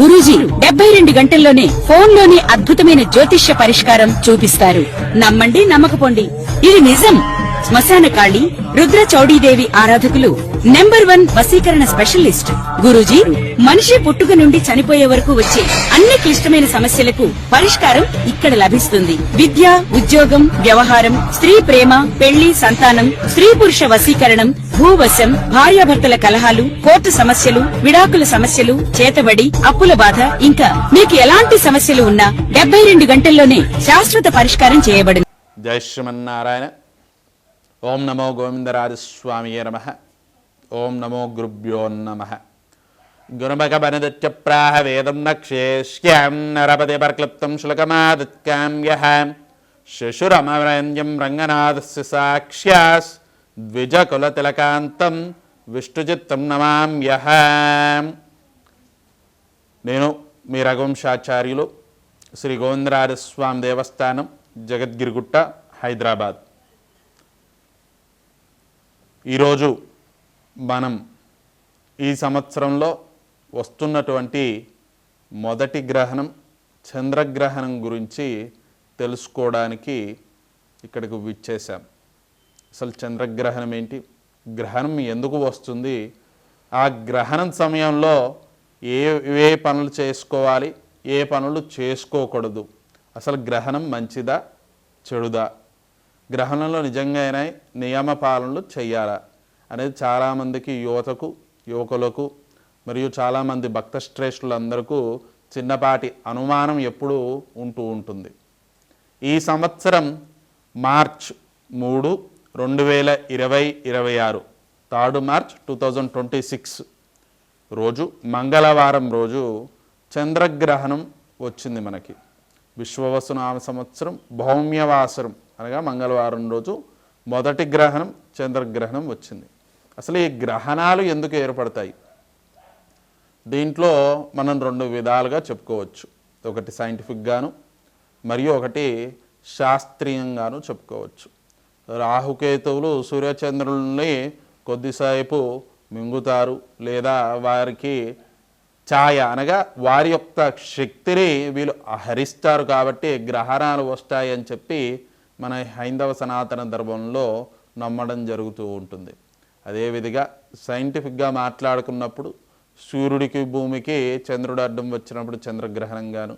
గురూజీ 72 గంటల్లోనే ఫోన్లోనే అద్భుతమైన జ్యోతిష్య పరిష్కారం చూపిస్తారు. నమ్మండి, నమ్మకపోండి, ఇది నిజం. శ్మశాన కాళి రుద్ర చౌడీదేవి ఆరాధకులు నంబర్ 1 వశీకరణ స్పెషలిస్ట్. గురూజీ మనిషి పుట్టుక నుండి చనిపోయే వరకు వచ్చే అన్ని క్లిష్టమైన సమస్యలకు పరిష్కారం ఇక్కడ లభిస్తుంది. విద్య, ఉద్యోగం, వ్యవహారం, స్త్రీ ప్రేమ, పెళ్లి, సంతానం, స్త్రీ పురుష వశీకరణం, భూవశం, భార్యాభర్తల కలహాలు, కోర్టు సమస్యలు, విడాకుల సమస్యలు, చేతబడి, అప్పుల బాధ, ఇంకా మీకు ఎలాంటి సమస్యలు ఉన్నా 72 గంటల్లోనే శాశ్వత పరిష్కారం చేయబడింది. జై శ్రీమన్నారాయణ. ఓం నమో గోవిందరాజస్వామియే నమః. ఓం నమో గురుభ్యో నమః. గురుమక బనదత్య ప్రాహ వేదం నక్షేష్యాం నరపతి పర్క్లుప్తం శులకమాదిత్యాం యః శిశురమరేణ్యం రంగనాథస్య సాక్ష్యాస్ ద్విజకులతిలకాంతం విష్ణుచిత్తం నమామ్యః. నేను మీ రఘువంశాచార్యులు, శ్రీ గోవిందరాజస్వామి దేవస్థానం, జగద్గిరిగుట్ట, హైదరాబాద్. ఈరోజు మనం ఈ సంవత్సరంలో వస్తున్నటువంటి మొదటి గ్రహణం, చంద్రగ్రహణం గురించి తెలుసుకోవడానికి ఇక్కడికి విచ్చేసాం. అసలు చంద్రగ్రహణం ఏంటి, గ్రహణం ఎందుకు వస్తుంది, ఆ గ్రహణం సమయంలో ఏ పనులు చేసుకోవాలి, ఏ పనులు చేసుకోకూడదు, అసలు గ్రహణం మంచిదా చెడుదా, గ్రహణంలో నిజంగానే నియమ పాలనలు చేయాలా అనేది చాలామందికి యువకులకు మరియు చాలామంది భక్త శ్రేష్ఠులందరికీ చిన్నపాటి అనుమానం ఎప్పుడూ ఉంటూ ఉంటుంది. ఈ సంవత్సరం మార్చ్ 3, 2026 3 మార్చ్ 2026 రోజు మంగళవారం రోజు చంద్రగ్రహణం వచ్చింది. మనకి విశ్వవసునామ సంవత్సరం భౌమ్యవాసరం అనగా మంగళవారం రోజు మొదటి గ్రహణం, చంద్రగ్రహణం వచ్చింది. అసలు ఈ గ్రహణాలు ఎందుకు ఏర్పడతాయి, దీంట్లో మనం 2 విధాలుగా చెప్పుకోవచ్చు. ఒకటి సైంటిఫిక్గాను మరియు ఒకటి శాస్త్రీయంగాను చెప్పుకోవచ్చు. రాహుకేతువులు సూర్యచంద్రుల్ని కొద్దిసేపు మింగుతారు, లేదా వారికి ఛాయ అనగా వారి యొక్క శక్తిని వీళ్ళు హరిస్తారు, కాబట్టి గ్రహణాలు వస్తాయి అని చెప్పి మన హైందవ సనాతన ధర్మంలో నమ్మడం జరుగుతూ ఉంటుంది. అదేవిధంగా సైంటిఫిక్గా మాట్లాడుకున్నప్పుడు సూర్యుడికి భూమికి చంద్రుడు అడ్డం వచ్చినప్పుడు చంద్రగ్రహణంగాను,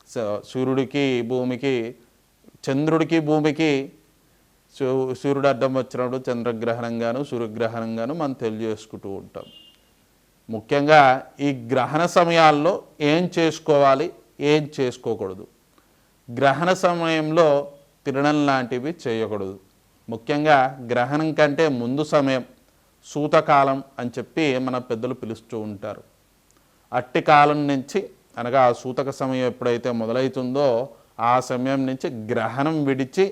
చంద్రుడికి భూమికి సూర్యుడు అడ్డం వచ్చినప్పుడు చంద్రగ్రహణంగాను, సూర్యగ్రహణంగాను మనం తెలియజేసుకుంటూ ఉంటాం. ముఖ్యంగా ఈ గ్రహణ సమయాల్లో ఏం చేసుకోవాలి, ఏం చేసుకోకూడదు, గ్రహణ సమయంలో తినడం లాంటివి చేయకూడదు. ముఖ్యంగా గ్రహణం కంటే ముందు సమయం సూతకాలం అని చెప్పి మన పెద్దలు పిలుస్తూ ఉంటారు. అట్టి కాలం నుంచి అనగా ఆ సూతక సమయం ఎప్పుడైతే మొదలవుతుందో ఆ సమయం నుంచి గ్రహణం విడిచి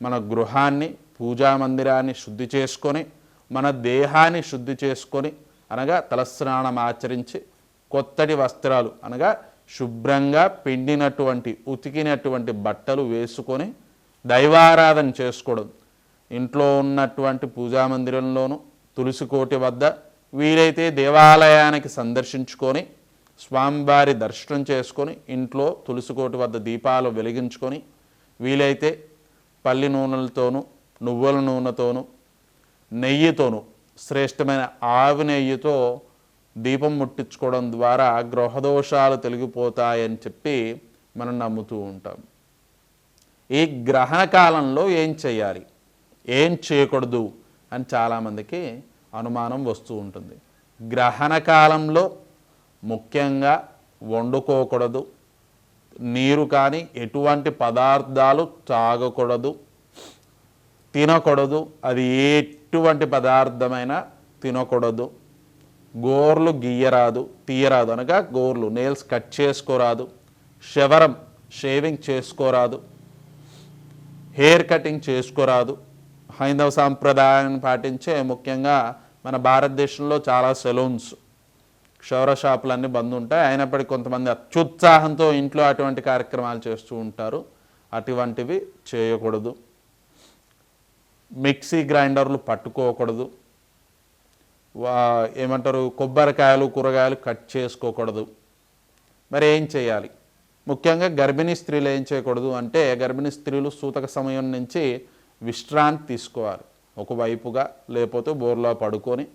మన గృహాన్ని, పూజా మందిరాన్ని శుద్ధి చేసుకొని, మన దేహాన్ని శుద్ధి చేసుకొని అనగా తలస్నానం ఆచరించి కొత్తటి వస్త్రాలు అనగా శుభ్రంగా పిండినటువంటి ఉతికినటువంటి బట్టలు వేసుకొని దైవారాధన చేసుకోవడం. ఇంట్లో ఉన్నటువంటి పూజా మందిరంలోనూ, తులసి కోటి వద్ద, వీలైతే దేవాలయానికి సందర్శించుకొని స్వామివారి దర్శనం చేసుకొని ఇంట్లో తులసి కోటి వద్ద దీపాలు వెలిగించుకొని, వీలైతే పల్లి నూనెలతోనూ, నువ్వుల నూనెతోనూ, నెయ్యితోనూ, శ్రేష్టమైన ఆవు నెయ్యితో దీపం ముట్టించుకోవడం ద్వారా గ్రహదోషాలు తొలగిపోతాయని చెప్పి మనం నమ్ముతూ ఉంటాం. ఈ గ్రహణ కాలంలో ఏం చేయాలి, ఏం చేయకూడదు అని చాలామందికి అనుమానం వస్తూ ఉంటుంది. గ్రహణ కాలంలో ముఖ్యంగా వండుకోకూడదు, నీరు కానీ ఎటువంటి పదార్థాలు తాగకూడదు, తినకూడదు, అది ఎటువంటి పదార్థమైనా తినకూడదు, గోర్లు తీయరాదు అనగా గోర్లు నెయిల్స్ కట్ చేసుకోరాదు, షేవింగ్ చేసుకోరాదు, హెయిర్ కటింగ్ చేసుకోరాదు. హైందవ సాంప్రదాయాన్ని పాటించే ముఖ్యంగా మన భారతదేశంలో చాలా సెలూన్స్, క్షౌర షాపులన్నీ బంద్ ఉంటాయి. అయినప్పటికీ కొంతమంది అత్యుత్సాహంతో ఇంట్లో అటువంటి కార్యక్రమాలు చేస్తూ ఉంటారు. అటువంటివి చేయకూడదు. మిక్సీ గ్రైండర్లు పట్టుకోకూడదు, ఏమంటారు కొబ్బరికాయలు కూరగాయలు కట్ చేసుకోకూడదు. మరి ఏం చేయాలి? ముఖ్యంగా గర్భిణీ స్త్రీలు ఏం చేయకూడదు అంటే, గర్భిణీ స్త్రీలు సూతక సమయం నుంచి విశ్రాంతి తీసుకోవాలి. ఒకవైపుగా లేకపోతే బోర్లా పడుకొని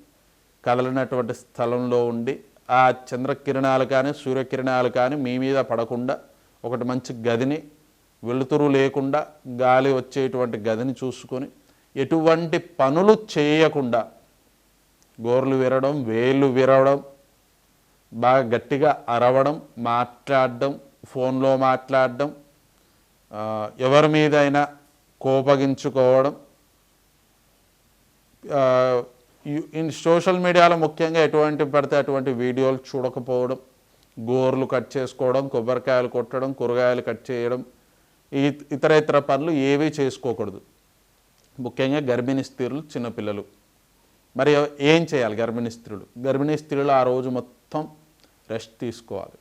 కదలినటువంటి స్థలంలో ఉండి ఆ చంద్రకిరణాలు కానీ సూర్యకిరణాలు కానీ మీ మీద పడకుండా ఒకటి మంచి గదిని, వెలుతురు లేకుండా గాలి వచ్చేటువంటి గదిని చూసుకొని ఎటువంటి పనులు చేయకుండా గోర్లు విరవడం, వేళ్ళు విరవడం, బాగా గట్టిగా అరవడం, మాట్లాడడం, ఫోన్లో మాట్లాడడం, ఎవరి మీదైనా కోపగించుకోవడం, సోషల్ మీడియాలో ముఖ్యంగా ఎటువంటి పడితే అటువంటి వీడియోలు చూడకపోవడం, గోర్లు కట్ చేసుకోవడం, కొబ్బరికాయలు కొట్టడం, కూరగాయలు కట్ చేయడం, ఇతర పనులు ఏవీ చేసుకోకూడదు. ముఖ్యంగా గర్భిణీ స్త్రీలు, చిన్నపిల్లలు. మరి ఏం చేయాలి గర్భిణీ స్త్రీలు ఆ రోజు మొత్తం రెస్ట్ తీసుకోవాలి.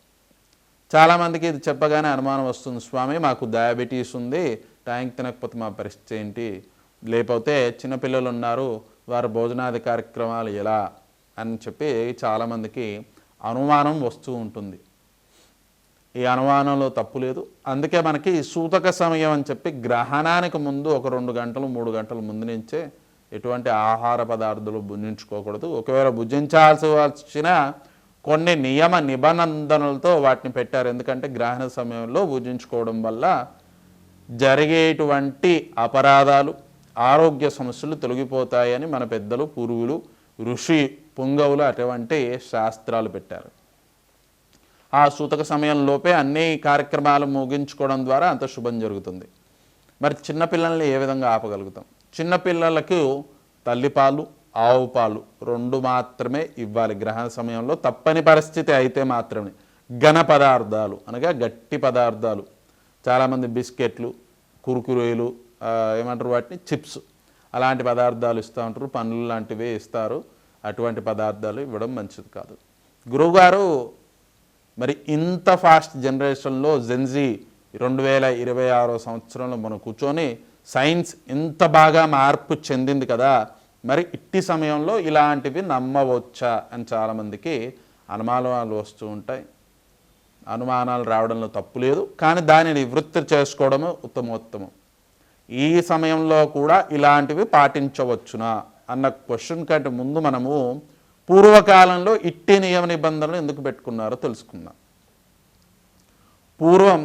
చాలామందికి ఇది చెప్పగానే అనుమానం వస్తుంది, స్వామి మాకు డయాబెటీస్ ఉంది, టైంకి తినకపోతే మా పరిస్థితి ఏంటి, లేకపోతే చిన్నపిల్లలు ఉన్నారు వారు భోజనాది కార్యక్రమాలు ఎలా అని చెప్పి చాలామందికి అనుమానం వస్తూ ఉంటుంది. ఈ అనుమానంలో తప్పు లేదు. అందుకే మనకి సూతక సమయం అని చెప్పి గ్రహణానికి ముందు ఒక 2 గంటలు 3 గంటల ముందు నుంచే ఎటువంటి ఆహార పదార్థాలు భుజించుకోకూడదు. ఒకవేళ భుజించాల్సి వచ్చిన కొన్ని నియమ నిబంధనలతో వాటిని పెట్టారు. ఎందుకంటే గ్రహణ సమయంలో భుజించుకోవడం వల్ల జరిగేటువంటి అపరాధాలు, ఆరోగ్య సమస్యలు తొలగిపోతాయని మన పెద్దలు, పూర్వులు, ఋషి పుంగవులు అటువంటి శాస్త్రాలు పెట్టారు. ఆ సూతక సమయంలోపే అన్ని కార్యక్రమాలు ముగించుకోవడం ద్వారా అంత శుభం జరుగుతుంది. మరి చిన్నపిల్లల్ని ఏ విధంగా ఆపగలుగుతాం? చిన్నపిల్లలకు తల్లిపాలు, ఆవు పాలు 2 మాత్రమే ఇవ్వాలి గ్రహణ సమయంలో. తప్పని పరిస్థితి అయితే మాత్రమే ఘన పదార్థాలు అనగా గట్టి పదార్థాలు, చాలామంది బిస్కెట్లు, కురుకురేలు, ఏమంటారు వాటిని, చిప్స్, అలాంటి పదార్థాలు ఇస్తూ ఉంటారు, పండ్లు లాంటివి ఇస్తారు. అటువంటి పదార్థాలు ఇవ్వడం మంచిది కాదు. గురువుగారు మరి ఇంత ఫాస్ట్ జనరేషన్లో జెన్జీ 2026 సంవత్సరంలో మనం కూర్చొని సైన్స్ ఇంత బాగా మార్పు చెందింది కదా, మరి ఇట్టి సమయంలో ఇలాంటివి నమ్మవచ్చా అని చాలామందికి అనుమానాలు వస్తూ ఉంటాయి. అనుమానాలు రావడంలో తప్పు లేదు, కానీ దానిని నివృత్తి చేసుకోవడము ఉత్తమోత్తమం. ఈ సమయంలో కూడా ఇలాంటివి పాటించవచ్చునా అన్న క్వశ్చన్ కంటే ముందు మనము పూర్వకాలంలో ఇట్టి నియమ నిబంధనలు ఎందుకు పెట్టుకున్నారో తెలుసుకుందాం. పూర్వం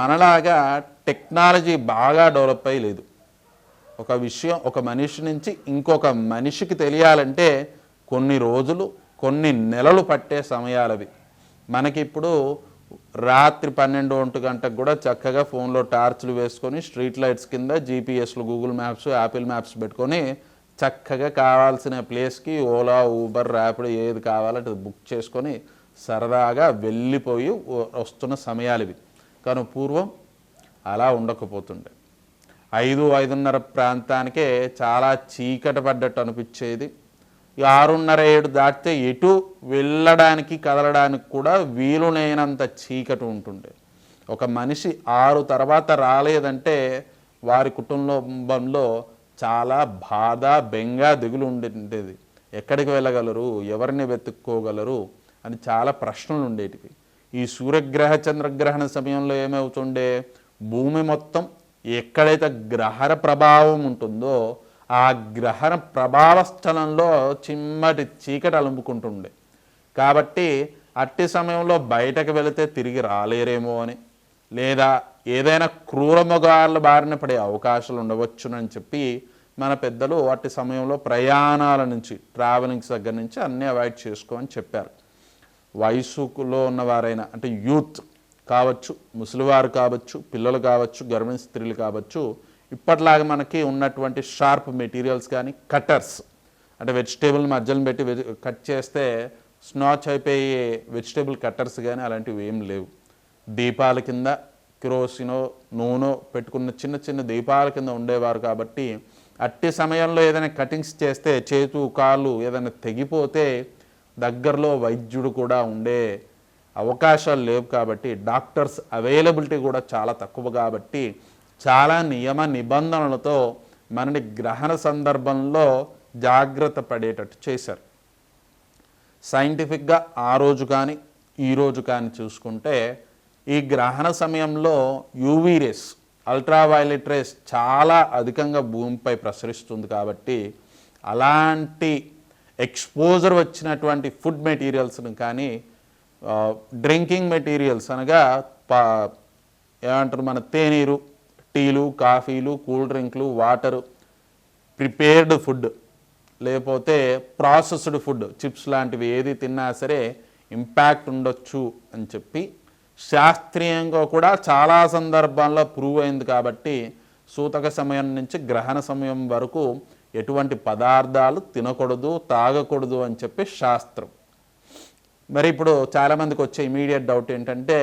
మనలాగా టెక్నాలజీ బాగా డెవలప్ అయ్యి లేదు. ఒక విషయం ఒక మనిషి నుంచి ఇంకొక మనిషికి తెలియాలంటే కొన్ని రోజులు, కొన్ని నెలలు పట్టే సమయాలవి. మనకి ఇప్పుడు రాత్రి 12-1 గంటకు కూడా చక్కగా ఫోన్లో టార్చ్లు వేసుకొని స్ట్రీట్ లైట్స్ కింద జీపీఎస్లు, గూగుల్ మ్యాప్స్, యాపిల్ మ్యాప్స్ పెట్టుకొని చక్కగా కావాల్సిన ప్లేస్కి ఓలా, ఊబర్, ర్యాపిడో ఏది కావాలంటే అది బుక్ చేసుకొని సరదాగా వెళ్ళిపోయి వస్తున్న సమయాలు ఇవి. కానీ పూర్వం అలా ఉండకపోతుండే. 5-5:30 ప్రాంతానికే చాలా చీకటి పడ్డట్టు అనిపించేది. 6:30-7 దాటితే ఎటు వెళ్ళడానికి, కదలడానికి కూడా వీలులేనంత చీకటి ఉంటుండే. ఒక మనిషి 6 తర్వాత రాలేదంటే వారి కుటుంబంలో చాలా బాధ, బెంగ, దిగులు ఉండేది. ఎక్కడికి వెళ్ళగలరు, ఎవరిని వెతుక్కోగలరు అని చాలా ప్రశ్నలు ఉండేటివి. ఈ సూర్యగ్రహ చంద్రగ్రహణ సమయంలో ఏమవుతుండే, భూమి మొత్తం ఎక్కడైతే గ్రహణ ప్రభావం ఉంటుందో ఆ గ్రహణ ప్రభావ స్థలంలో చిమ్మటి చీకటి అలుముకుంటుండే. కాబట్టి అట్టి సమయంలో బయటకు వెళితే తిరిగి రాలేరేమో అని, లేదా ఏదైనా క్రూర మృగాల బారిన పడే అవకాశాలు ఉండవచ్చునని చెప్పి మన పెద్దలు అట్టి సమయంలో ప్రయాణాల నుంచి, ట్రావెలింగ్స్ దగ్గర నుంచి అన్నీ అవాయిడ్ చేసుకోమని చెప్పారు. వయసులో ఉన్నవారైనా అంటే యూత్ కావచ్చు, ముసలివారు కావచ్చు, పిల్లలు కావచ్చు, గర్భిణీ స్త్రీలు కావచ్చు, ఇప్పటిలాగా మనకి ఉన్నటువంటి షార్ప్ మెటీరియల్స్ కానీ, కట్టర్స్ అంటే వెజిటేబుల్ మధ్యలో పెట్టి కట్ చేస్తే స్నాచ్ అయిపోయి వెజిటేబుల్ కట్టర్స్ కానీ అలాంటివి ఏం లేవు. దీపాల కింద కిరోసినో, నూనె పెట్టుకున్న చిన్న చిన్న దీపాల కింద ఉండేవారు. కాబట్టి అట్టి సమయంలో ఏదైనా కటింగ్స్ చేస్తే చేతు కాళ్ళు ఏదైనా తెగిపోతే దగ్గరలో వైద్యుడు కూడా ఉండే అవకాశాలు లేవు. కాబట్టి డాక్టర్స్ అవైలబిలిటీ కూడా చాలా తక్కువ. కాబట్టి చాలా నియమ నిబంధనలతో మనని గ్రహణ సందర్భంలో జాగ్రత్త పడేటట్టు చేశారు. సైంటిఫిక్గా ఆ రోజు కానీ ఈరోజు కానీ చూసుకుంటే ఈ గ్రహణ సమయంలో యూవీ రేస్, అల్ట్రావైలెట్ రేస్ చాలా అధికంగా భూమిపై ప్రసరిస్తుంది. కాబట్టి అలాంటి ఎక్స్పోజర్ వచ్చినటువంటి ఫుడ్ మెటీరియల్స్ని కానీ డ్రింకింగ్ మెటీరియల్స్ అనగా ఏమంటారు మన తేనీరు, టీలు, కాఫీలు, కూల్ డ్రింక్లు, వాటరు, ప్రిపేర్డ్ ఫుడ్, లేకపోతే ప్రాసెస్డ్ ఫుడ్, చిప్స్ లాంటివి ఏది తిన్నా సరే ఇంపాక్ట్ ఉండొచ్చు అని చెప్పి శాస్త్రీయంగా కూడా చాలా సందర్భాల్లో ప్రూవ్ అయింది. కాబట్టి సూతక సమయం నుంచి గ్రహణ సమయం వరకు ఎటువంటి పదార్థాలు తినకూడదు, తాగకూడదు అని చెప్పి శాస్త్రం. మరి ఇప్పుడు చాలామందికి వచ్చే ఇమీడియట్ డౌట్ ఏంటంటే,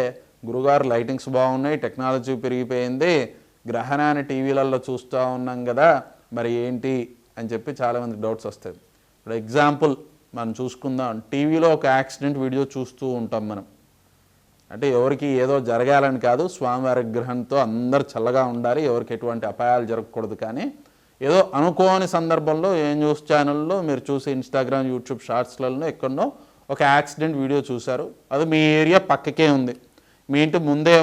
గురుగారు లైటింగ్స్ బాగున్నాయి, టెక్నాలజీ పెరిగిపోయింది, గ్రహణాన్ని టీవీలలో చూస్తూ ఉన్నాం కదా, మరి ఏంటి అని చెప్పి చాలామందికి డౌట్స్ వస్తాయి. ఇప్పుడు ఎగ్జాంపుల్ మనం చూసుకుందాం, టీవీలో ఒక యాక్సిడెంట్ వీడియో చూస్తూ ఉంటాం మనం. అంటే ఎవరికి ఏదో జరగాలని కాదు, స్వామివారి గ్రహంతో అందరు చల్లగా ఉండాలి, ఎవరికి ఎటువంటి అపాయాలు జరగకూడదు. కానీ ఏదో అనుకోని సందర్భంలో ఏ న్యూస్ ఛానల్లో మీరు చూసి ఇన్స్టాగ్రామ్, యూట్యూబ్ షార్ట్స్లలో ఎక్కడో ఒక యాక్సిడెంట్ వీడియో చూశారు, అది మీ ఏరియా పక్కకే ఉంది, మీ ఇంటి ముందే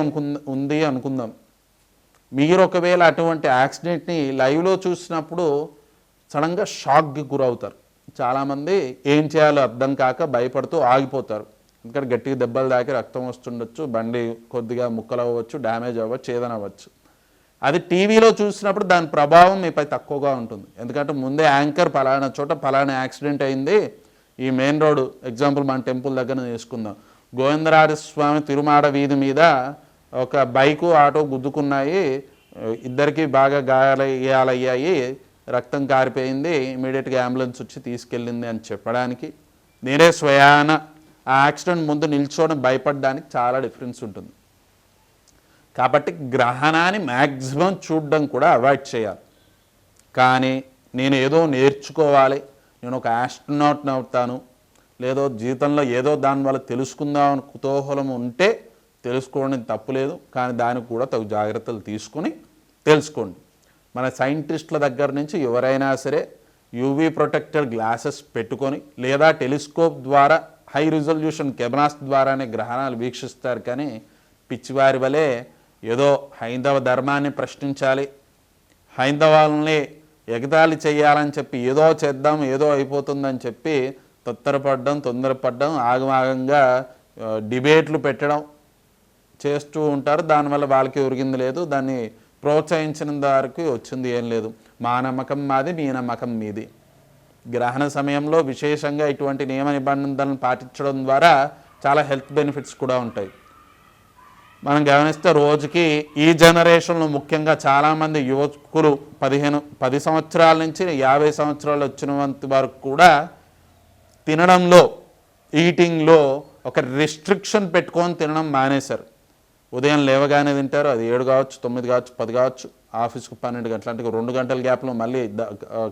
ఉంది అనుకుందాం. మీరు ఒకవేళ అటువంటి యాక్సిడెంట్ని లైవ్లో చూసినప్పుడు సడన్గా షాక్కి గురవుతారు. చాలామంది ఏం చేయాలో అర్థం కాక భయపడుతూ ఆగిపోతారు. ఎందుకంటే గట్టిగా దెబ్బలు తాకి రక్తం వస్తుండొచ్చు, బండి కొద్దిగా ముక్కలు అవ్వచ్చు, డ్యామేజ్ అవ్వచ్చు, ఏదైనా అవ్వచ్చు. అది టీవీలో చూసినప్పుడు దాని ప్రభావం మీపై తక్కువగా ఉంటుంది. ఎందుకంటే ముందే యాంకర్ పలానా చోట పలానా యాక్సిడెంట్ అయింది, ఈ మెయిన్ రోడ్ ఎగ్జాంపుల్ మన టెంపుల్ దగ్గర తీసుకుందాం, గోవిందరాజస్వామి తిరుమాడ వీధి మీద ఒక బైకు ఆటో గుద్దుకున్నాయి, ఇద్దరికి బాగా గాయాలయ్యాయి, రక్తం కారిపోయింది, ఇమీడియట్గా అంబులెన్స్ వచ్చి తీసుకెళ్ళింది అని చెప్పడానికి నేనే స్వయాన ఆ యాక్సిడెంట్ ముందు నిల్చోవడం భయపడడానికి చాలా డిఫరెన్స్ ఉంటుంది. కాబట్టి గ్రహణాన్ని మ్యాక్సిమం చూడడం కూడా అవాయిడ్ చేయాలి. కానీ నేను ఏదో నేర్చుకోవాలి, నేను ఒక ఆస్ట్రోనాట్ని అవుతాను, లేదో జీవితంలో ఏదో దానివల్ల తెలుసుకుందామని కుతూహలం ఉంటే తెలుసుకోవడం తప్పులేదు. కానీ దానికి కూడా తగు జాగ్రత్తలు తీసుకుని తెలుసుకోండి. మన సైంటిస్టుల దగ్గర నుంచి ఎవరైనా సరే యూవీ ప్రొటెక్టెడ్ గ్లాసెస్ పెట్టుకొని లేదా టెలిస్కోప్ ద్వారా హై రిజల్యూషన్ కెమెరాస్ ద్వారానే గ్రహణాలు వీక్షిస్తారు. కానీ పిచ్చివారి వలె ఏదో హైందవ ధర్మాన్ని ప్రశ్నించాలి, హైందవాలని ఎగతాళి చేయాలని చెప్పి ఏదో చేద్దాం, ఏదో అయిపోతుందని చెప్పి తొందరపడ్డం, ఆగమాగంగా డిబేట్లు పెట్టడం చేస్తూ ఉంటారు. దానివల్ల వాళ్ళకి ఒరిగింది లేదు, దాన్ని ప్రోత్సహించిన వారికి వచ్చింది ఏం లేదు. మా నమ్మకం మాది, మీ నమ్మకం మీది. గ్రహణ సమయంలో విశేషంగా ఇటువంటి నియమ నిబంధనలను పాటించడం ద్వారా చాలా హెల్త్ బెనిఫిట్స్ కూడా ఉంటాయి. మనం గమనిస్తే రోజుకి ఈ జనరేషన్లో ముఖ్యంగా చాలామంది యువకులు 10 సంవత్సరాల నుంచి 50 సంవత్సరాలు వచ్చినంత వరకు కూడా తినడంలో, ఈటింగ్లో ఒక రిస్ట్రిక్షన్ పెట్టుకొని తినడం మానేశారు. ఉదయం లేవగానే తింటారు, అది 7 కావచ్చు, 9 కావచ్చు, 10 కావచ్చు, ఆఫీస్కు 12 గంటలు, అంటే 2 గంటల గ్యాప్లో మళ్ళీ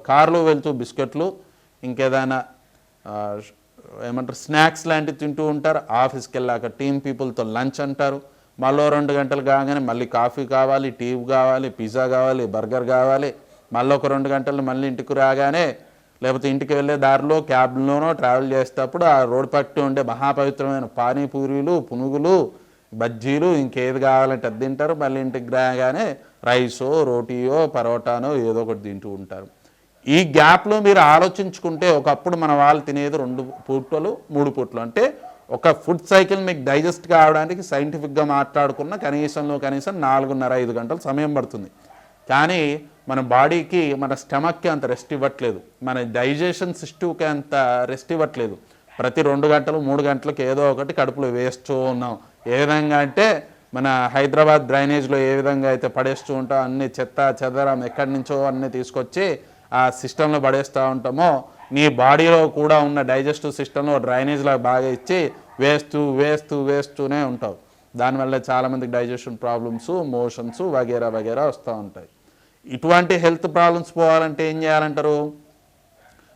కారులో వెళ్తూ బిస్కెట్లు ఇంకేదైనా ఏమంటారు స్నాక్స్ లాంటివి తింటూ ఉంటారు. ఆఫీస్కి వెళ్ళాక టీమ్ పీపుల్తో లంచ్ అంటారు, మళ్ళీ 2 గంటలు కాగానే మళ్ళీ కాఫీ కావాలి, టీ కావాలి, పిజ్జా కావాలి, బర్గర్ కావాలి, మళ్ళీ ఒక 2 గంటలు మళ్ళీ ఇంటికి రాగానే, లేకపోతే ఇంటికి వెళ్ళే దారిలో క్యాబ్లోనో ట్రావెల్ చేసేటప్పుడు ఆ రోడ్ పట్టి ఉండే మహాపవిత్రమైన పానీపూరీలు, పునుగులు, బజ్జీలు, ఇంకేది కావాలంటే అది తింటారు. మళ్ళీ ఇంటికి రాగానే రైసో, రోటీయో, పరోటానో ఏదో ఒకటి తింటూ ఉంటారు. ఈ గ్యాప్లో మీరు ఆలోచించుకుంటే ఒకప్పుడు మన వాళ్ళు తినేది 2 పూటలు 3 పూటలు, అంటే ఒక ఫుడ్ సైకిల్ మీకు డైజెస్ట్ కావడానికి సైంటిఫిక్గా మాట్లాడుకున్న కనీసం 4.5 గంటలు సమయం పడుతుంది. కానీ మన బాడీకి, మన స్టమక్కి అంత రెస్ట్ ఇవ్వట్లేదు, మన డైజెషన్ సిస్టమ్కి అంత రెస్ట్ ఇవ్వట్లేదు. ప్రతి 2 గంటలు 3 గంటలకు ఏదో ఒకటి కడుపులో వేస్తూ ఉన్నాం. ఏ విధంగా అంటే మన హైదరాబాద్ డ్రైనేజ్లో ఏ విధంగా అయితే పడేస్తూ ఉంటాం, అన్ని చెత్త చెదరం ఎక్కడి నుంచో అన్నీ తీసుకొచ్చి ఆ సిస్టంలో పడేస్తూ ఉంటామో, నీ బాడీలో కూడా ఉన్న డైజెస్టివ్ సిస్టంలో డ్రైనేజ్లో బాగా ఇచ్చి వేస్తూనే ఉంటావు. దానివల్ల చాలామందికి డైజెషన్ ప్రాబ్లమ్స్, మోషన్స్ వగేరా వస్తూ ఉంటాయి. ఇటువంటి హెల్త్ ప్రాబ్లమ్స్ పోవాలంటే ఏం చేయాలంటారు?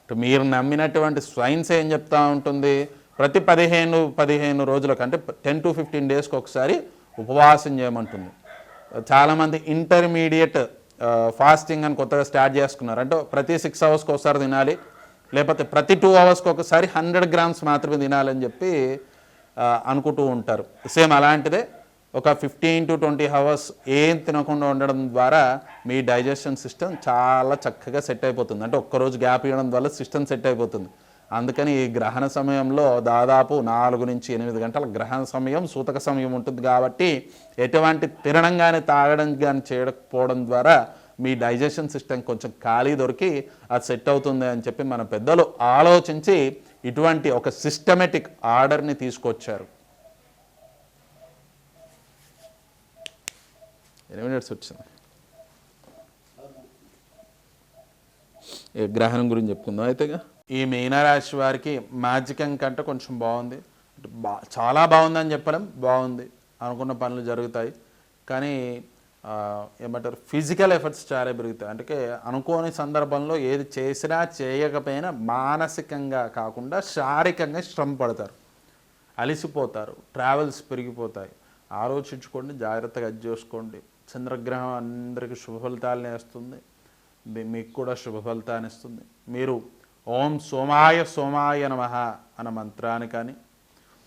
మీరు నమ్మినటువంటి సైన్స్ ఏం చెప్తా ఉంటుంది, ప్రతి 15 రోజులకు, అంటే 10 to 15 డేస్కి ఒకసారి ఉపవాసం చేయమంటుంది. చాలామంది ఇంటర్మీడియట్ ఫాస్టింగ్ అని కొత్తగా స్టార్ట్ చేసుకున్నారు. అంటే ప్రతి 6 అవర్స్కి ఒకసారి తినాలి, లేకపోతే ప్రతి 2 అవర్స్కి ఒకసారి 100 grams మాత్రమే తినాలని చెప్పి అనుకుంటూ ఉంటారు. సేమ్ అలాంటిదే ఒక 15 to 20 hours ఏం తినకుండా ఉండడం ద్వారా మీ డైజెషన్ సిస్టమ్ చాలా చక్కగా సెట్ అయిపోతుంది. అంటే ఒక్కరోజు గ్యాప్ ఇవ్వడం వల్ల సిస్టమ్ సెట్ అయిపోతుంది. అందుకని ఈ గ్రహణ సమయంలో దాదాపు 4 నుంచి 8 గంటల గ్రహణ సమయం, సూతక సమయం ఉంటుంది. కాబట్టి ఎటువంటి తినడం కానీ తాగడం కానీ చేయకపోవడం ద్వారా మీ డైజెషన్ సిస్టమ్ కొంచెం ఖాళీ దొరికి అది సెట్ అవుతుంది అని చెప్పి మన పెద్దలు ఆలోచించి ఇటువంటి ఒక సిస్టమేటిక్ ఆర్డర్ని తీసుకొచ్చారు. 8 minutes వచ్చింది. గ్రహణం గురించి చెప్పుకుందాం. అయితేగా ఈ మీనరాశి వారికి మ్యాజికం కంటే కొంచెం బాగుంది. చాలా బాగుందని చెప్పడం బాగుంది, అనుకున్న పనులు జరుగుతాయి. కానీ ఏమంటారు, ఫిజికల్ ఎఫర్ట్స్ చాలా పెరుగుతాయి. అంటే అనుకోని సందర్భంలో ఏది చేసినా చేయకపోయినా మానసికంగా కాకుండా శారీరకంగా శ్రమ పడతారు, అలిసిపోతారు, ట్రావెల్స్ పెరిగిపోతాయి. ఆలోచించుకోండి, జాగ్రత్తగా అది చేసుకోండి. చంద్రగ్రహం అందరికీ శుభ ఫలితాలని ఇస్తుంది, మీకు కూడా శుభ ఫలితాన్ని ఇస్తుంది. మీరు ఓం సోమాయ సోమాయ నమః అన్న మంత్రాన్ని కానీ,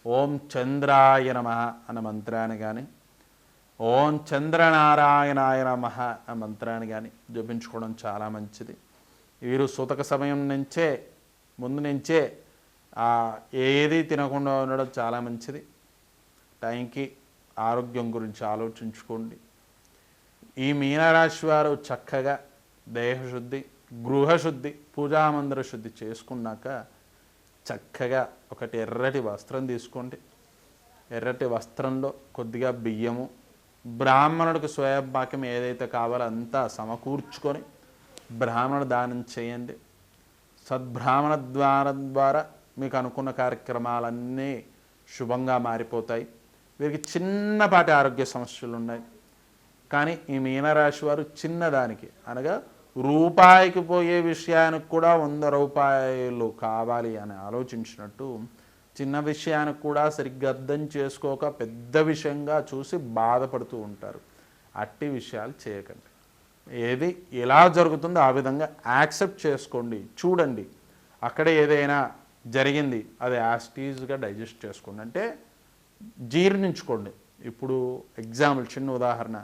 ఓం చంద్రాయ నమః అన్న మంత్రాన్ని కానీ, ఓం చంద్రనారాయణాయ నమః అన్న మంత్రాన్ని కానీ జపించుకోవడం చాలా మంచిది. వీరు సూతక సమయం నుంచే ముందు నుంచే ఏది తినకుండా ఉండడం చాలా మంచిది. టైంకి ఆరోగ్యం గురించి ఆలోచించుకోండి. ఈ మీనరాశి వారు చక్కగా దేహశుద్ధి, గృహశుద్ధి, పూజామందిర శుద్ధి చేసుకున్నాక చక్కగా ఒకటి ఎర్రటి వస్త్రం తీసుకోండి. ఎర్రటి వస్త్రంలో కొద్దిగా బియ్యము, బ్రాహ్మణుడికి స్వయంపాకం ఏదైతే కావాలో అంతా సమకూర్చుకొని బ్రాహ్మణుడు దానం చేయండి. సద్బ్రాహ్మణ ద్వారా మీకు అనుకున్న కార్యక్రమాలన్నీ శుభంగా మారిపోతాయి. వీరికి చిన్నపాటి ఆరోగ్య సమస్యలు ఉన్నాయి. కానీ ఈ మీనరాశి వారు చిన్నదానికి, అనగా రూపాయికి పోయే విషయానికి కూడా 100 రూపాయలు కావాలి అని ఆలోచించినట్టు చిన్న విషయానికి కూడా సరిగ్గా అర్థం చేసుకోక పెద్ద విషయంగా చూసి బాధపడుతూ ఉంటారు. అట్టి విషయాలు చేయకండి. ఏది ఎలా జరుగుతుందో ఆ విధంగా యాక్సెప్ట్ చేసుకోండి. చూడండి, అక్కడ ఏదైనా జరిగింది అది యాస్టీజ్గా డైజెస్ట్ చేసుకోండి, అంటే జీర్ణించుకోండి. ఇప్పుడు ఎగ్జాంపుల్, చిన్న ఉదాహరణ,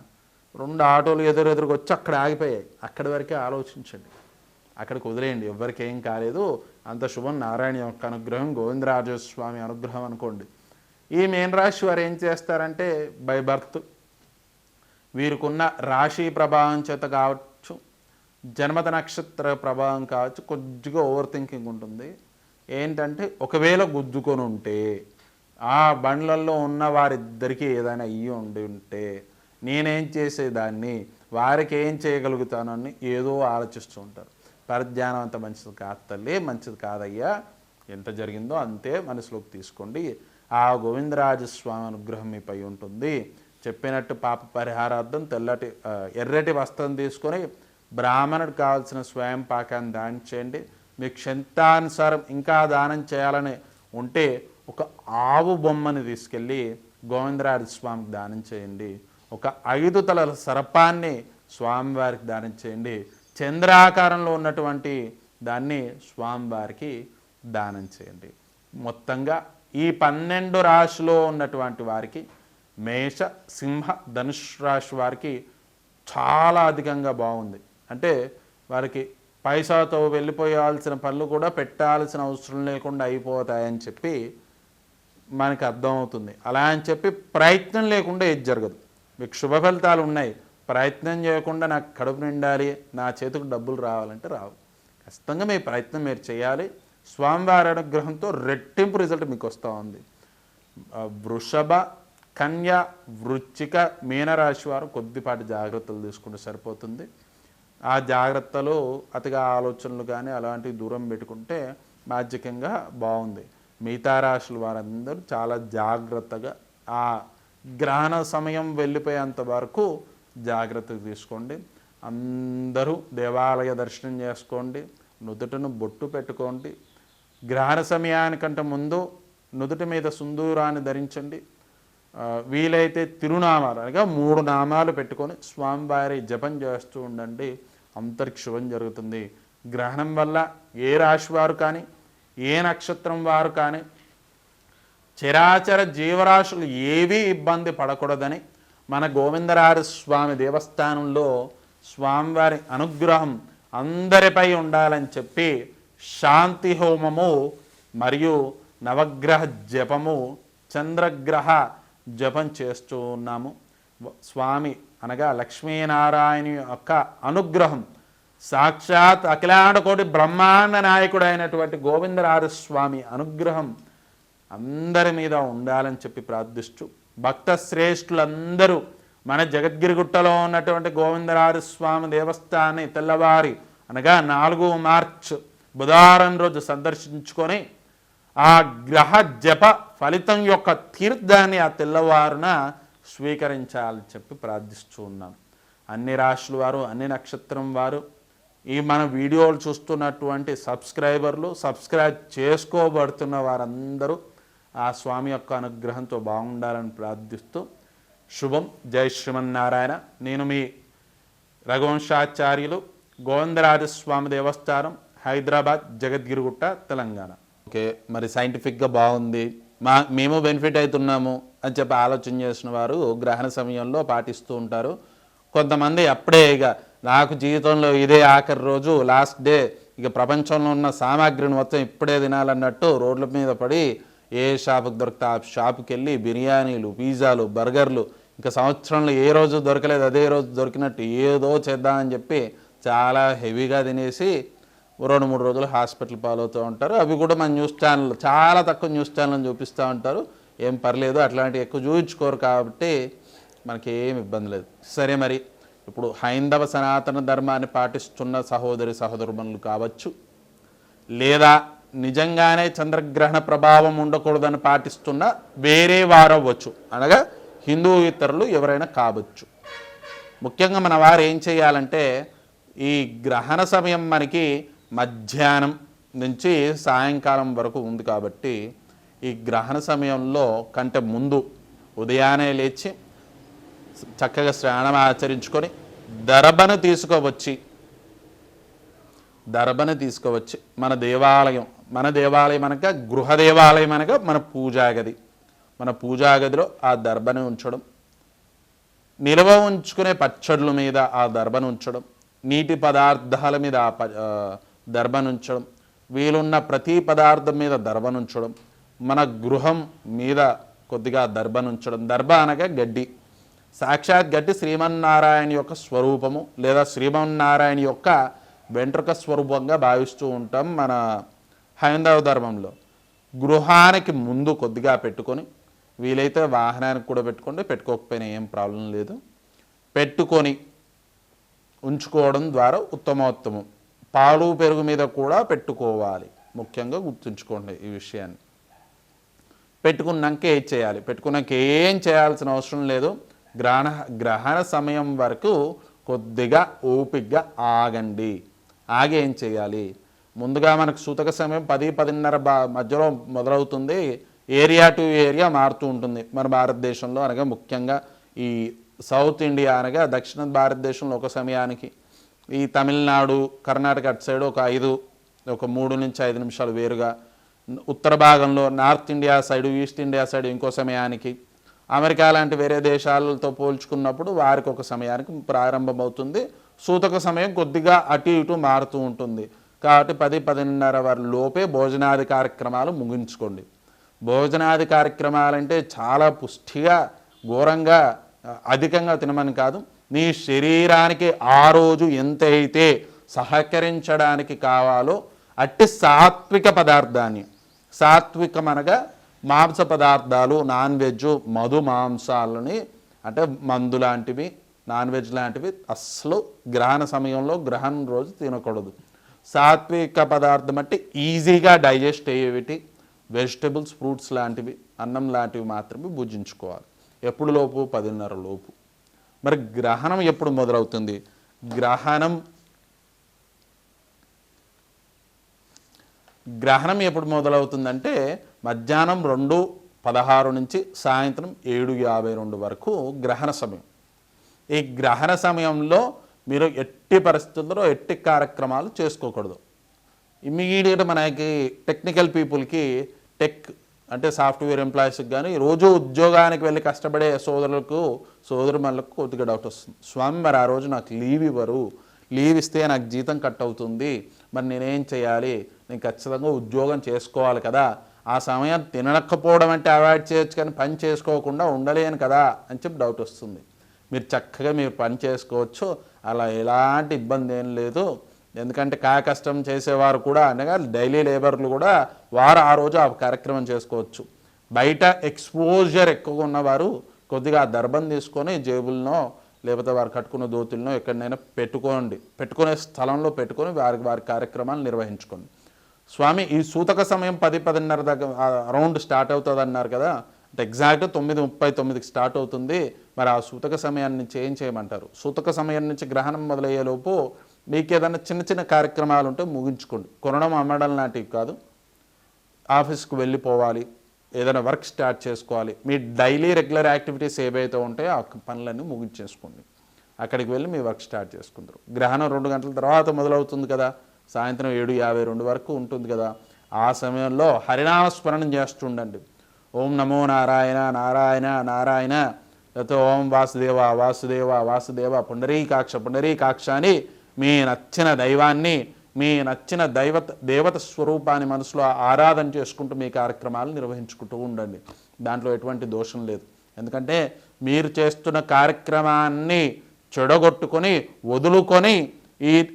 2 ఆటోలు ఎదురుగా వచ్చి అక్కడ ఆగిపోయాయి. అక్కడి వరకే ఆలోచించండి, అక్కడికి వదిలేయండి. ఎవరికి ఏం కాలేదు, అంత శుభం, నారాయణ యొక్క అనుగ్రహం, గోవిందరాజస్వామి అనుగ్రహం అనుకోండి. ఈ మీనరాశి వారు ఏం చేస్తారంటే, బై బర్త్ వీరికున్న రాశి ప్రభావం చేత కావచ్చు, జన్మత నక్షత్ర ప్రభావం కావచ్చు, కొద్దిగా ఓవర్ థింకింగ్ ఉంటుంది. ఏంటంటే ఒకవేళ గుద్దుకొని ఉంటే, ఆ బండ్లలో ఉన్న వారిద్దరికీ ఏదైనా అయ్యి ఉంటే నేనేం చేసేదాన్ని, వారికి ఏం చేయగలుగుతానని ఏదో ఆలోచిస్తూ ఉంటారు. పరధ్యానం అంత మంచిది కాదు తల్లి, మంచిది కాదయ్యా, ఎంత జరిగిందో అంతే మనసులోకి తీసుకోండి. ఆ గోవిందరాజస్వామి అనుగ్రహం మీపై ఉంటుంది. చెప్పినట్టు పాప పరిహారార్థం ఎర్రటి వస్త్రం తీసుకొని బ్రాహ్మణుడికి కావాల్సిన స్వయం పాకాన్ని దానం చేయండి. మీకు క్షంతానుసారం ఇంకా దానం చేయాలని ఉంటే ఒక ఆవు బొమ్మని తీసుకెళ్ళి గోవిందరాజస్వామికి దానం చేయండి. ఒక 5 తలల సర్పాన్ని స్వామివారికి దానం చేయండి. చంద్రాకారంలో ఉన్నటువంటి దాన్ని స్వామివారికి దానం చేయండి. మొత్తంగా ఈ 12 రాశిలో ఉన్నటువంటి వారికి, మేష, సింహ, ధనుష్ రాశి వారికి చాలా అధికంగా బాగుంది. అంటే వారికి పైసాతో వెళ్ళిపోయాల్సిన పనులు కూడా పెట్టాల్సిన అవసరం లేకుండా అయిపోతాయని చెప్పి మనకి అర్థమవుతుంది. అలా అని చెప్పి ప్రయత్నం లేకుండా ఏది జరగదు. మీకు శుభ ఫలితాలు ఉన్నాయి, ప్రయత్నం చేయకుండా నాకు కడుపు నిండాలి, నా చేతికి డబ్బులు రావాలంటే రావు. ఖచ్చితంగా మీ ప్రయత్నం మీరు చేయాలి. స్వామివారి అనుగ్రహంతో రెట్టింపు రిజల్ట్ మీకు వస్తూ ఉంది. వృషభ, కన్య, వృశ్చిక, మీనరాశి వారు కొద్దిపాటి జాగ్రత్తలు తీసుకుంటే సరిపోతుంది. ఆ జాగ్రత్తలు అతిగా ఆలోచనలు కానీ అలాంటివి దూరం పెట్టుకుంటే మ్యాజికంగా బాగుంది. మిగతా రాశుల వారందరూ చాలా జాగ్రత్తగా ఆ గ్రహణ సమయం వెళ్ళిపోయేంత వరకు జాగ్రత్తగా తీసుకోండి. అందరూ దేవాలయ దర్శనం చేసుకోండి, నుదుటను బొట్టు పెట్టుకోండి. గ్రహణ సమయానికంటే ముందు నుదుటి మీద సింధూరాన్ని ధరించండి. వీలైతే తిరునామాలు అనగా 3 నామాలు పెట్టుకొని స్వామివారి జపం చేస్తూ ఉండండి. అంతరికి శుభం జరుగుతుంది. గ్రహణం వల్ల ఏ రాశి వారు కానీ, ఏ నక్షత్రం వారు కానీ చరాచర జీవరాశులు ఏవీ ఇబ్బంది పడకూడదని మన గోవిందరాజ స్వామి దేవస్థానంలో స్వామివారి అనుగ్రహం అందరిపై ఉండాలని చెప్పి శాంతి హోమము మరియు నవగ్రహ జపము చంద్రగ్రహ జపం చేస్తూ ఉన్నాము. స్వామి అనగా లక్ష్మీనారాయణ యొక్క అనుగ్రహం సాక్షాత్ అఖిలాండ కోటి బ్రహ్మాండ నాయకుడు అయినటువంటి గోవిందరాజ స్వామి అనుగ్రహం అందరి మీద ఉండాలని చెప్పి ప్రార్థిస్తూ భక్త శ్రేష్ఠులందరూ మన జగద్గిరిగుట్టలో ఉన్నటువంటి గోవిందరాజ స్వామి దేవస్థానాన్ని తెల్లవారి అనగా 4 మార్చ్ బుధవారం రోజు సందర్శించుకొని ఆ గ్రహ జప ఫలితం యొక్క తీర్థాన్ని ఆ తెల్లవారున స్వీకరించాలని చెప్పి ప్రార్థిస్తూ ఉన్నాం. అన్ని రాశుల వారు, అన్ని నక్షత్రం వారు, ఈ మన వీడియోలు చూస్తున్నటువంటి సబ్స్క్రైబర్లు, సబ్స్క్రైబ్ చేసుకోబడుతున్న వారందరూ ఆ స్వామి యొక్క అనుగ్రహంతో బాగుండాలని ప్రార్థిస్తూ శుభం. జై శ్రీమన్నారాయణ. నేను మీ రఘువంశాచార్యులు, గోవిందరాజస్వామి దేవస్థానం, హైదరాబాద్, జగద్గిరిగుట్ట, తెలంగాణ. ఓకే, మరి సైంటిఫిక్గా బాగుంది, మేము బెనిఫిట్ అవుతున్నాము అని చెప్పి ఆలోచన చేసిన వారు గ్రహణ సమయంలో పాటిస్తూ ఉంటారు. కొంతమంది అప్పుడే ఇక నాకు జీవితంలో ఇదే ఆఖరి రోజు, లాస్ట్ డే, ఇక ప్రపంచంలో ఉన్న సామాగ్రిని మొత్తం ఇప్పుడే తినాలన్నట్టు రోడ్ల మీద పడి ఏ షాపుకి దొరికితే ఆ షాపుకి వెళ్ళి బిర్యానీలు, పిజ్జాలు, బర్గర్లు, ఇంకా సంవత్సరంలో ఏ రోజు దొరకలేదు అదే రోజు దొరికినట్టు ఏదో చేద్దామని చెప్పి చాలా హెవీగా తినేసి 2-3 రోజులు హాస్పిటల్ పాలవుతూ ఉంటారు. అవి కూడా మన న్యూస్ ఛానల్, చాలా తక్కువ న్యూస్ ఛానల్ చూపిస్తూ ఉంటారు. ఏం పర్లేదు, అట్లాంటివి ఎక్కువ చూపించుకోరు కాబట్టి మనకి ఏం ఇబ్బంది లేదు. సరే, మరి ఇప్పుడు హైందవ సనాతన ధర్మాన్ని పాటిస్తున్న సహోదరి సహోదరులు కావచ్చు, లేదా నిజంగానే చంద్రగ్రహణ ప్రభావం ఉండకూడదని పాటిస్తున్న వేరే వారవ్వచ్చు, అనగా హిందూ ఇతరులు ఎవరైనా కావచ్చు. ముఖ్యంగా మన వారు ఏం చేయాలంటే, ఈ గ్రహణ సమయం మనకి మధ్యాహ్నం నుంచి సాయంకాలం వరకు ఉంది కాబట్టి ఈ గ్రహణ సమయంలో కంటే ముందు ఉదయాన్నే లేచి చక్కగా స్నానం ఆచరించుకొని దర్భను తీసుకువచ్చి మన దేవాలయం అనగా గృహ దేవాలయం అనగా మన పూజాగదిలో ఆ దర్భను ఉంచడం, నిల్వ ఉంచుకునే పచ్చడ్ల మీద ఆ దర్భను ఉంచడం, నీటి పదార్థాల మీద ఆ దర్భను ఉంచడం, వీలున్న ప్రతి పదార్థం మీద దర్భను ఉంచడం, మన గృహం మీద కొద్దిగా దర్భను ఉంచడం. దర్భ అనగా గడ్డి, సాక్షాత్ గడ్డి శ్రీమన్నారాయణ యొక్క స్వరూపము లేదా శ్రీమన్నారాయణ యొక్క వెంట్రుక స్వరూపంగా భావిస్తూ ఉంటాం మన హైందవ ధర్మంలో. గృహానికి ముందు కొద్దిగా పెట్టుకొని, వీలైతే వాహనానికి కూడా పెట్టుకోండి, పెట్టుకోకపోయినా ఏం ప్రాబ్లం లేదు, పెట్టుకొని ఉంచుకోవడం ద్వారా ఉత్తమోత్తమం. పాలు పెరుగు మీద కూడా పెట్టుకోవాలి, ముఖ్యంగా గుర్తుంచుకోండి ఈ విషయాన్ని. పెట్టుకున్నాక ఏం చేయాలి? పెట్టుకున్నాక ఏం చేయాల్సిన అవసరం లేదు. గ్రహణ సమయం వరకు కొద్దిగా ఓపికగా ఆగండి. ఆగి ఏం చేయాలి? ముందుగా మనకు సూతక సమయం 10-10:30 మధ్యలో మొదలవుతుంది. ఏరియా టు ఏరియా మారుతూ ఉంటుంది మన భారతదేశంలో, అనగా ముఖ్యంగా ఈ సౌత్ ఇండియా అనగా దక్షిణ భారతదేశంలో ఒక సమయానికి, ఈ తమిళనాడు, కర్ణాటక అటు సైడ్ ఒక 3 నుంచి 5 నిమిషాలు వేరుగా, ఉత్తర భాగంలో north India side, east India side ఇంకో సమయానికి, అమెరికా లాంటి వేరే దేశాలతో పోల్చుకున్నప్పుడు వారికి ఒక సమయానికి ప్రారంభమవుతుంది. సూతక సమయం కొద్దిగా అటు ఇటు మారుతూ ఉంటుంది కాబట్టి 10-10:30 లోపే భోజనాది కార్యక్రమాలు ముగించుకోండి. భోజనాది కార్యక్రమాలంటే చాలా పుష్టిగా, ఘోరంగా, అధికంగా తినమని కాదు, నీ శరీరానికి ఆ రోజు ఎంతైతే సహకరించడానికి కావాలో అట్టి సాత్విక పదార్థాన్ని, సాత్వికం అనగా మాంస పదార్థాలు, నాన్ వెజ్, మధు మాంసాలని, అంటే మందు లాంటివి, నాన్ వెజ్ లాంటివి అస్సలు గ్రహణ సమయంలో, గ్రహణం రోజు తినకూడదు. సాత్విక పదార్థం అంటే ఈజీగా డైజెస్ట్ అయ్యేవి, వెజిటబుల్స్, ఫ్రూట్స్ లాంటివి, అన్నం లాంటివి మాత్రమే భుజించుకోవాలి. ఎప్పుడు లోపు? 10:30 లోపు. మరి గ్రహణం ఎప్పుడు మొదలవుతుంది? గ్రహణం ఎప్పుడు మొదలవుతుందంటే మధ్యాహ్నం 2:16 నుంచి సాయంత్రం 7:52 వరకు గ్రహణ సమయం. ఈ గ్రహణ సమయంలో మీరు ఎట్టి పరిస్థితుల్లో ఎట్టి కార్యక్రమాలు చేసుకోకూడదు. ఇమ్మీడియట్ మనకి టెక్నికల్ పీపుల్కి అంటే సాఫ్ట్వేర్ ఎంప్లాయీస్కి కానీ రోజు ఉద్యోగానికి వెళ్ళి కష్టపడే సోదరుమణులకు కొద్దిగా డౌట్ వస్తుంది. స్వామి మరి ఆ రోజు నాకు లీవ్ ఇవ్వరు, లీవ్ ఇస్తే నాకు జీతం కట్ అవుతుంది, మరి నేనేం చేయాలి, నేను ఖచ్చితంగా ఉద్యోగం చేసుకోవాలి కదా, ఆ సమయం తినకపోవడం అంటే అవాయిడ్ చేయొచ్చు కానీ పని చేసుకోకుండా ఉండలేను కదా అని చెప్పి డౌట్ వస్తుంది. మీరు చక్కగా మీరు పని చేసుకోవచ్చు, అలా ఎలాంటి ఇబ్బంది ఏం లేదు. ఎందుకంటే కష్టం చేసేవారు కూడా అనగా డైలీ లేబర్లు కూడా వారు ఆ రోజు ఆ కార్యక్రమం చేసుకోవచ్చు. బయట ఎక్స్పోజర్ ఎక్కువగా ఉన్నవారు కొద్దిగా దర్బం తీసుకొని జేబుల్లో లేకపోతే వారు కట్టుకున్న దోతుల్లో ఎక్కడైనా పెట్టుకునే స్థలంలో పెట్టుకొని వారి కార్యక్రమాలు నిర్వహించుకోండి. స్వామి ఈ సూతక సమయం 10-10:30 దగ్గర అరౌండ్ స్టార్ట్ అవుతుంది అన్నారు కదా, అంటే ఎగ్జాక్ట్ 9:39కి స్టార్ట్ అవుతుంది. మరి ఆ సూతక సమయాన్ని నుంచి ఏం చేయమంటారు? సూతక సమయం నుంచి గ్రహణం మొదలయ్యేలోపు మీకు ఏదైనా చిన్న చిన్న కార్యక్రమాలు ఉంటే ముగించుకోండి. కొనడం అమ్మడం లాంటివి కాదు, ఆఫీస్కి వెళ్ళిపోవాలి, ఏదైనా వర్క్ స్టార్ట్ చేసుకోవాలి, మీ డైలీ రెగ్యులర్ యాక్టివిటీస్ ఏవైతే ఉంటాయో ఆ పనులన్నీ ముగించేసుకోండి. అక్కడికి వెళ్ళి మీ వర్క్ స్టార్ట్ చేసుకుంటారు. గ్రహణం 2 గంటల తర్వాత మొదలవుతుంది కదా, సాయంత్రం 7:52 వరకు ఉంటుంది కదా, ఆ సమయంలో హరినామస్మరణం చేస్తుండండి. ఓం నమో నారాయణ నారాయణ నారాయణ, లేకపోతే ఓం వాసుదేవ వాసుదేవ వాసుదేవ పుండరీకాక్ష అని మీ నచ్చిన దైవాన్ని, మీ నచ్చిన దేవత స్వరూపాన్ని మనసులో ఆరాధన చేసుకుంటూ మీ కార్యక్రమాలు నిర్వహించుకుంటూ ఉండండి. దాంట్లో ఎటువంటి దోషం లేదు. ఎందుకంటే మీరు చేస్తున్న కార్యక్రమాన్ని చెడగొట్టుకొని వదులుకొని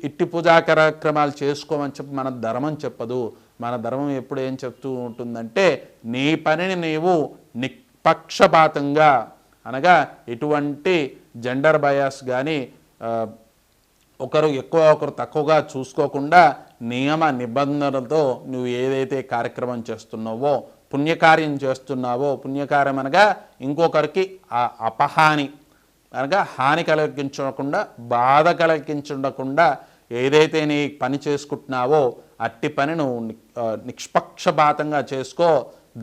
ఇట్టి పూజా కార్యక్రమాలు చేసుకోమని చెప్పి మన ధర్మం చెప్పదు. మన ధర్మం ఎప్పుడు ఏం చెప్తూ ఉంటుందంటే నీ పనిని నీవు నిష్పక్షపాతంగా, అనగా ఎటువంటి జెండర్ బయాస్ కానీ ఒకరు ఎక్కువ ఒకరు తక్కువగా చూసుకోకుండా నియమ నిబంధనలతో నువ్వు ఏదైతే కార్యక్రమం చేస్తున్నావో, పుణ్యకార్యం చేస్తున్నావో, పుణ్యకార్యం అనగా ఇంకొకరికి అపహాని అనగా హాని కలిగించకుండా, బాధ కలిగించకుండా ఏదైతే నీ పని చేసుకుంటున్నావో అట్టి పని నువ్వు నిష్పక్షపాతంగా చేసుకో,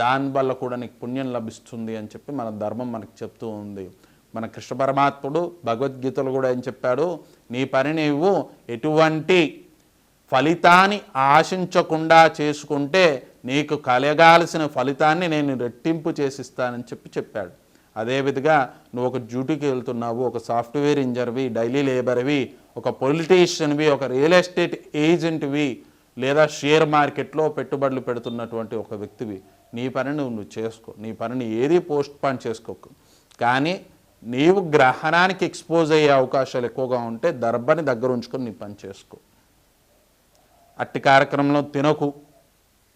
దానివల్ల కూడా నీకు పుణ్యం లభిస్తుంది అని చెప్పి మన ధర్మం మనకు చెప్తూ ఉంది. మన కృష్ణ పరమాత్ముడు భగవద్గీతలు కూడా ఏం చెప్పాడు, నీ పని నీవు ఎటువంటి ఫలితాన్ని ఆశించకుండా చేసుకుంటే నీకు కలగాల్సిన ఫలితాన్ని నేను రెట్టింపు చేసిస్తానని చెప్పాడు. అదేవిధంగా నువ్వు ఒక డ్యూటీకి వెళ్తున్నావు, ఒక సాఫ్ట్వేర్ ఇంజనీర్వి, డైలీ లేబర్వి, ఒక పొలిటీషియన్వి, ఒక రియల్ ఎస్టేట్ ఏజెంట్వి, లేదా షేర్ మార్కెట్లో పెట్టుబడులు పెడుతున్నటువంటి ఒక వ్యక్తివి, నీ పనిని నువ్వు చేసుకో, నీ పనిని ఏది పోస్ట్ పోన్ చేసుకోకు. కానీ నీవు గ్రహణానికి ఎక్స్పోజ్ అయ్యే అవకాశాలు ఎక్కువగా ఉంటే దర్భని దగ్గర ఉంచుకొని నీ పని చేసుకో. అట్టి కార్యక్రమంలో తినకు,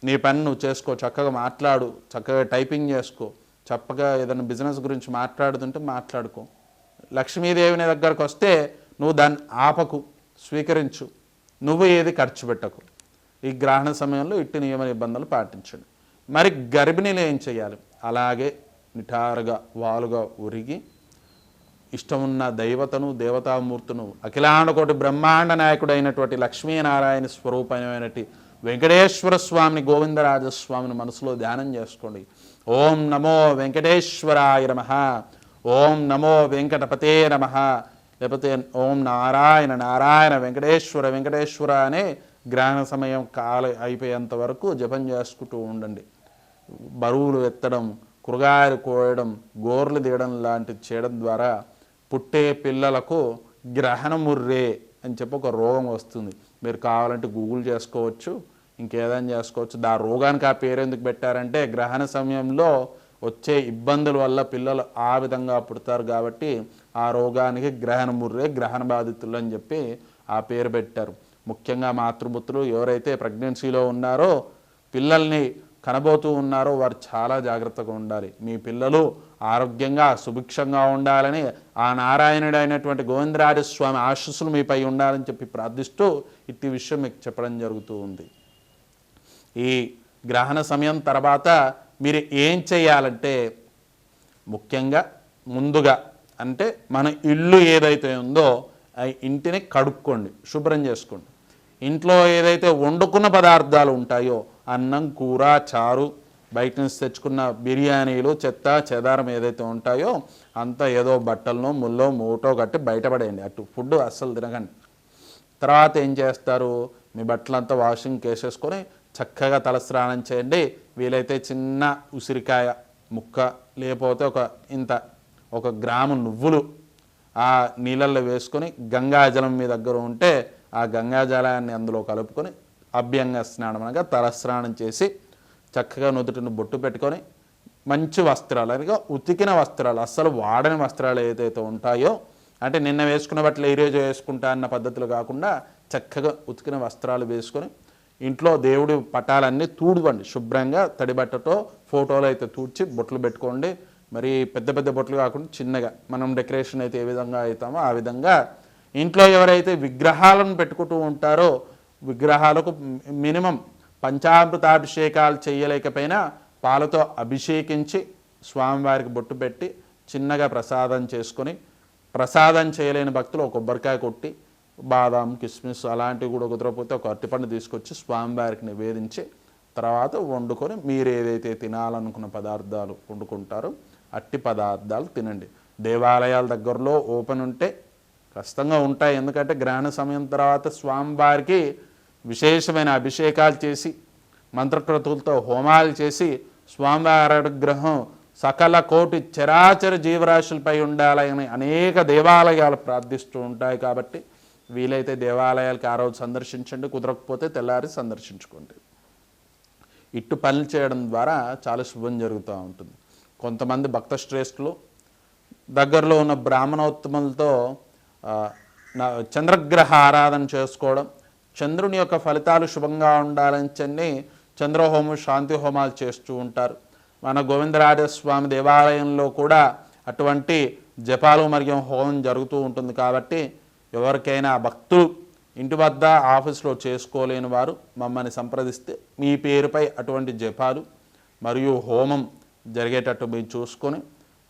నీ పని నువ్వు చేసుకో, చక్కగా మాట్లాడు, చక్కగా టైపింగ్ చేసుకో, చక్కగా ఏదైనా బిజినెస్ గురించి మాట్లాడుతుంటే మాట్లాడుకో. లక్ష్మీదేవిని దగ్గరకు వస్తే నువ్వు దాన్ని ఆపకు, స్వీకరించు, నువ్వు ఏది ఖర్చు పెట్టకు. ఈ గ్రహణ సమయంలో ఇట్టి నియమ నిబంధనలు పాటించండి. మరి గర్భిణీలు ఏం చేయాలి? అలాగే నిఠారుగా వాలుగా ఉరిగి ఇష్టమున్న దైవతను, దేవతామూర్తును, అఖిలాండకోటి బ్రహ్మాండ నాయకుడైనటువంటి లక్ష్మీనారాయణ స్వరూపమైనటువంటి వెంకటేశ్వర స్వామిని, గోవిందరాజస్వామిని మనసులో ధ్యానం చేసుకోండి. ఓం నమో వెంకటేశ్వరాయ నమః, ఓం నమో వెంకటపతే నమః, లేకపోతే ఓం నారాయణ నారాయణ వెంకటేశ్వర అనే గ్రహణ సమయం అయిపోయేంత వరకు జపం చేసుకుంటూ ఉండండి. బరువులు ఎత్తడం, కూరగాయలు కోయడం, గోర్లు తీయడం లాంటివి చేయడం ద్వారా పుట్టే పిల్లలకు గ్రహణముర్రే అని చెప్పి ఒక రోగం వస్తుంది. మీరు కావాలంటే గూగుల్ చేసుకోవచ్చు, ఇంకేదైనా చేసుకోవచ్చు. ఆ రోగానికి ఆ పేరు ఎందుకు పెట్టారంటే గ్రహణ సమయంలో వచ్చే ఇబ్బందుల వల్ల పిల్లలు ఆ విధంగా పుడతారు కాబట్టి ఆ రోగానికి గ్రహణముర్రే, గ్రహణ బాధితులు అని చెప్పి ఆ పేరు పెట్టారు. ముఖ్యంగా మాతృపుత్రులు ఎవరైతే ప్రెగ్నెన్సీలో ఉన్నారో, పిల్లల్ని కనబోతూ ఉన్నారో వారు చాలా జాగ్రత్తగా ఉండాలి. మీ పిల్లలు ఆరోగ్యంగా సుభిక్షంగా ఉండాలని ఆ నారాయణుడు అయినటువంటి గోవిందరాజస్వామి ఆశీస్సులు మీపై ఉండాలని చెప్పి ప్రార్థిస్తూ ఇట్టి విషయం మీకు చెప్పడం జరుగుతూ ఉంది. ఈ గ్రహణ సమయం తర్వాత మీరు ఏం చేయాలంటే ముఖ్యంగా ముందుగా అంటే మన ఇల్లు ఏదైతే ఉందో ఆ ఇంటిని కడుక్కోండి, శుభ్రం చేసుకోండి. ఇంట్లో ఏదైతే వండుకున్న పదార్థాలు ఉంటాయో అన్నం, కూర, చారు, బయట నుంచి తెచ్చుకున్న బిర్యానీలు, చెత్త చెదారం ఏదైతే ఉంటాయో అంతా ఏదో బట్టలను ముల్లో మూటో కట్టి బయటపడేయండి. అటు ఫుడ్ అస్సలు తినకండి. తర్వాత ఏం చేస్తారు, మీ బట్టలంతా వాషింగ్ వేసేసుకొని చక్కగా తలస్నానం చేయండి. వీలైతే చిన్న ఉసిరికాయ ముక్క, లేకపోతే ఒక గ్రాము నువ్వులు ఆ నీళ్ళల్లో వేసుకొని గంగాజలం మీ దగ్గర ఉంటే ఆ గంగాజలాన్ని అందులో కలుపుకొని అభ్యంగ స్నానం అనగా తలస్నానం చేసి చక్కగా నుదుటిని బొట్టు పెట్టుకొని మంచి వస్త్రాలు అనగా ఉతికిన వస్త్రాలు, అస్సలు వాడని వస్త్రాలు ఏదైతే ఉంటాయో, అంటే నిన్న వేసుకున్న బట్టలు ఈరోజు వేసుకుంటా అన్న పద్ధతులు కాకుండా చక్కగా ఉతికిన వస్త్రాలు వేసుకొని ఇంట్లో దేవుడి పటాలన్నీ తూడువండి శుభ్రంగా, తడి బట్టతో ఫోటోలు అయితే తూడ్చి బొట్లు పెట్టుకోండి. మరి పెద్ద పెద్ద బొట్లు కాకుండా చిన్నగా మనం డెకరేషన్ అయితే ఏ విధంగా అవుతామో ఆ విధంగా ఇంట్లో ఎవరైతే విగ్రహాలను పెట్టుకుంటూ ఉంటారో విగ్రహాలకు మినిమం పంచామృతాభిషేకాలు చేయలేకపోయినా పాలతో అభిషేకించి స్వామివారికి బొట్టు పెట్టి చిన్నగా ప్రసాదం చేసుకొని, ప్రసాదం చేయలేని భక్తులు ఒక కొబ్బరికాయ కొట్టి బాదాం కిస్మిస్ అలాంటివి కూడా కుదరకపోతే ఒక అరటిపండు తీసుకొచ్చి స్వామివారికి నివేదించి తర్వాత వండుకొని మీరు ఏదైతే తినాలనుకున్న పదార్థాలు వండుకుంటారో అట్టి పదార్థాలు తినండి. దేవాలయాల దగ్గరలో ఓపెన్ ఉంటే ఖచ్చితంగా ఉంటాయి, ఎందుకంటే గ్రహణ సమయం తర్వాత స్వామివారికి విశేషమైన అభిషేకాలు చేసి మంత్రక్రతులతో హోమాలు చేసి స్వామివారి అనుగ్రహం సకల కోటి చరాచర జీవరాశులపై ఉండాలని అనేక దేవాలయాలు ప్రార్థిస్తూ ఉంటాయి. కాబట్టి వీలైతే దేవాలయాలకి ఆ రోజు సందర్శించండి, కుదరకపోతే తెల్లారి సందర్శించుకోండి. ఇట్టు పనులు చేయడం ద్వారా చాలా శుభం జరుగుతూ ఉంటుంది. కొంతమంది భక్త శ్రేష్ఠులు దగ్గరలో ఉన్న బ్రాహ్మణోత్తములతో చంద్రగ్రహ ఆరాధన చేసుకోవడం, చంద్రుని యొక్క ఫలితాలు శుభంగా ఉండాలని చెప్పి చంద్రహోమం శాంతి హోమాలు చేస్తూ ఉంటారు. మన గోవిందరాజస్వామి దేవాలయంలో కూడా అటువంటి జపాలు మరియు హోమం జరుగుతూ ఉంటుంది. కాబట్టి ఎవరికైనా భక్తులు ఇంటి వద్ద ఆఫీస్లో చేసుకోలేని వారు మమ్మల్ని సంప్రదిస్తే మీ పేరుపై అటువంటి జపాలు మరియు హోమం జరిగేటట్టు మీరు చూసుకొని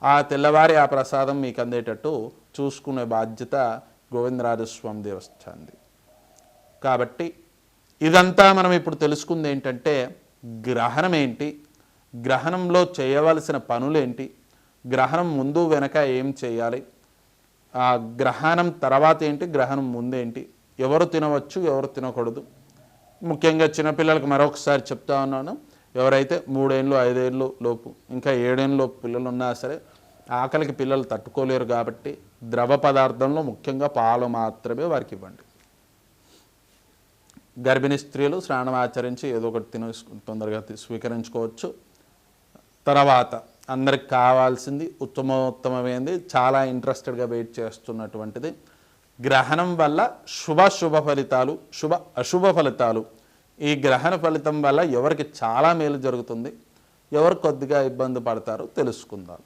ఆ తెల్లవారి ఆ ప్రసాదం మీకు అందేటట్టు చూసుకునే బాధ్యత గోవిందరాజస్వామి దేవస్థానంది. కాబట్టి ఇదంతా మనం ఇప్పుడు తెలుసుకుంది ఏంటంటే గ్రహణం ఏంటి, గ్రహణంలో చేయవలసిన పనులేంటి, గ్రహణం ముందు వెనక ఏం చేయాలి, ఆ గ్రహణం తర్వాత ఏంటి, గ్రహణం ముందేంటి, ఎవరు తినవచ్చు ఎవరు తినకూడదు. ముఖ్యంగా చిన్నపిల్లలకు మరొకసారి చెప్తా ఉన్నాను, ఎవరైతే 3 ఏళ్ళు 5 ఏళ్ళు లోపు ఇంకా 7 ఏళ్ళ లోపు పిల్లలు ఉన్నా సరే ఆకలికి పిల్లలు తట్టుకోలేరు. కాబట్టి ద్రవ పదార్థంలో ముఖ్యంగా పాలు మాత్రమే వారికి ఇవ్వండి. గర్భిణీ స్త్రీలు స్నానం ఆచరించి ఏదో ఒకటి తొందరగా స్వీకరించుకోవచ్చు. తర్వాత అందరికి కావాల్సింది ఉత్తమోత్తమైనది, చాలా ఇంట్రెస్టెడ్గా వెయిట్ చేస్తున్నటువంటిది గ్రహణం వల్ల శుభ ఫలితాలు, అశుభ ఫలితాలు. ఈ గ్రహణ ఫలితం వల్ల ఎవరికి చాలా మేలు జరుగుతుంది, ఎవరు కొద్దిగా ఇబ్బంది పడతారో తెలుసుకుందాం.